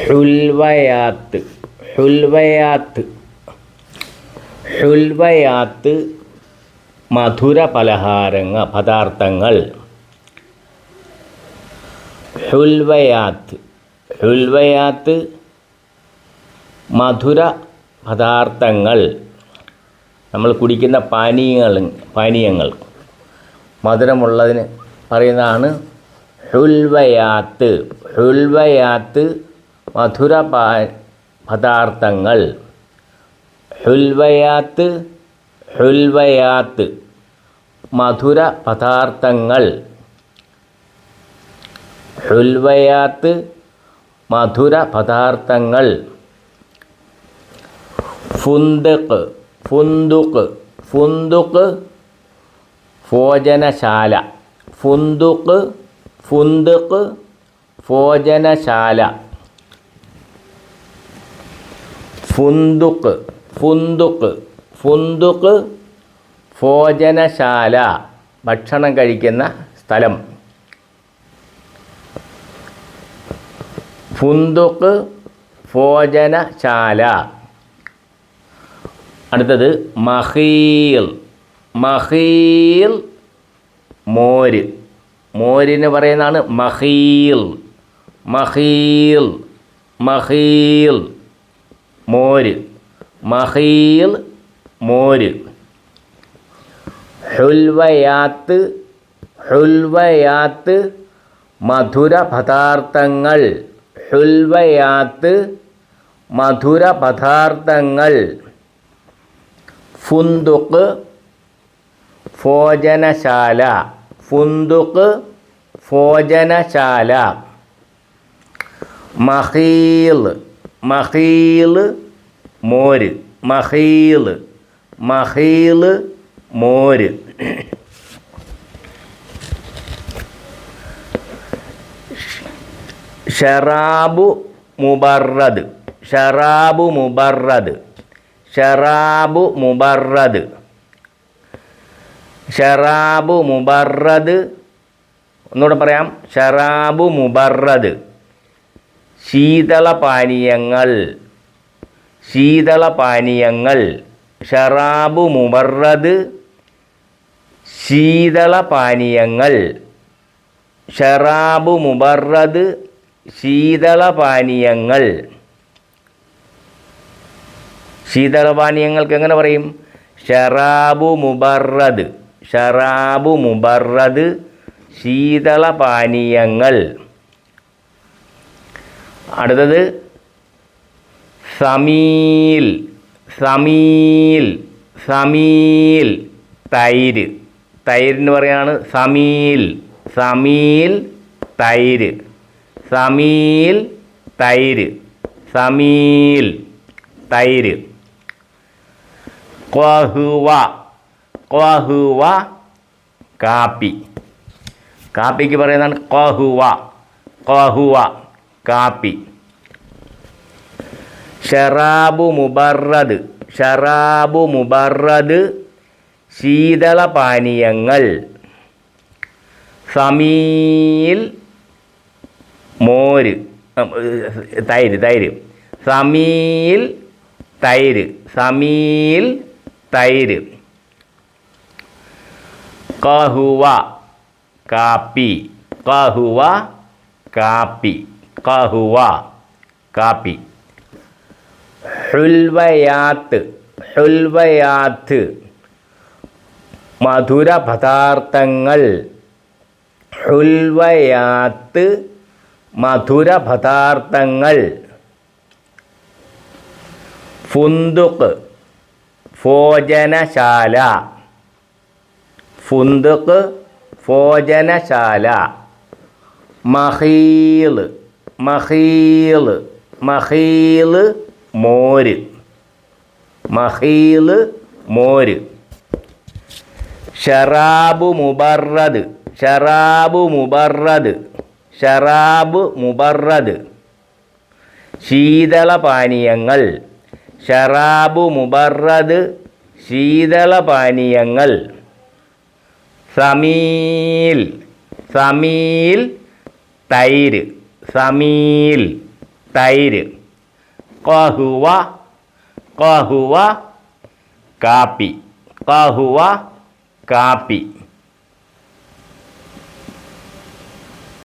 ഹുൽവയാത്ത് ഹുൽവയാത്ത് ഹുൽവയാത്ത് മധുര പദാർത്ഥങ്ങൾ. ഹുൽവയാത്ത് മധുര പദാർത്ഥങ്ങൾ. നമ്മൾ കുടിക്കുന്ന പാനീയങ്ങൾ മധുരമുള്ളതിന് പറയുന്നതാണ് ഹുൽവയാത്ത്. മധുര പദാർത്ഥങ്ങൾ. ഹുൽവയാത്ത് മധുര പദാർത്ഥങ്ങൾ. ഹുൽവയാത്ത് മധുര പദാർത്ഥങ്ങൾ. ഫുന്ദുഖ് ഭോജനശാല. ഫുന്ദുഖ് ഭോജനശാല. ഫുന്ദുഖ് ഭോജനശാല, ഭക്ഷണം കഴിക്കുന്ന സ്ഥലം. ഫുന്ദുഖ് ഭോജനശാല. അടുത്തത് മഖീൽ മോര്. മോരിന് പറയുന്നതാണ് മഖീൽ മോര്. മോര്. ഹുൽവയാത്ത് മധുര പദാർത്ഥങ്ങൾ. മധുര പദാർത്ഥങ്ങൾ. ഫുന്ദുഖ് ഭോജനശാല. മഖീൽ മോര്. മോര്. ഷറാബു മുബറദ്. ഒന്നുകൂടെ പറയാം. ഷറാബു മുബറദ് ശീതളപാനീയങ്ങൾ. ഷറാബു മുബറദ് ശീതളപാനീയങ്ങൾ. ശീതളപാനീയങ്ങൾക്ക് എങ്ങനെ പറയും? ഷറാബു മുബറദ് ശീതളപാനീയങ്ങൾ. അടുത്തത് സമീൽ തൈര്. തൈരിന് പറയാണ് സമീൽ തൈര്. ഖഹ്വ കാപ്പി. കാപ്പിക്ക് പറയുന്നതാണ് ഖഹ്വ കാപ്പി. ഷറാബു മുബറദ് ശീതളപാനീയങ്ങൾ. സമീൽ മോര് തൈര്. സമീൽ തൈര്. ഖഹ്വ കാപ്പി. ഹുൽവയാത്ത് മധുര പദാർത്ഥങ്ങൾ. ഫുന്ദുഖ് ഭോജനശാല. മഖീൽ മോര്. ഷറാബു മുബറദ് ശീതളപാനീയങ്ങൾ. സമീൽ തൈര്. തൈര്. ഖഹ്വ ഖഹ്വ കാപ്പി. ഖഹ്വ കാപ്പി.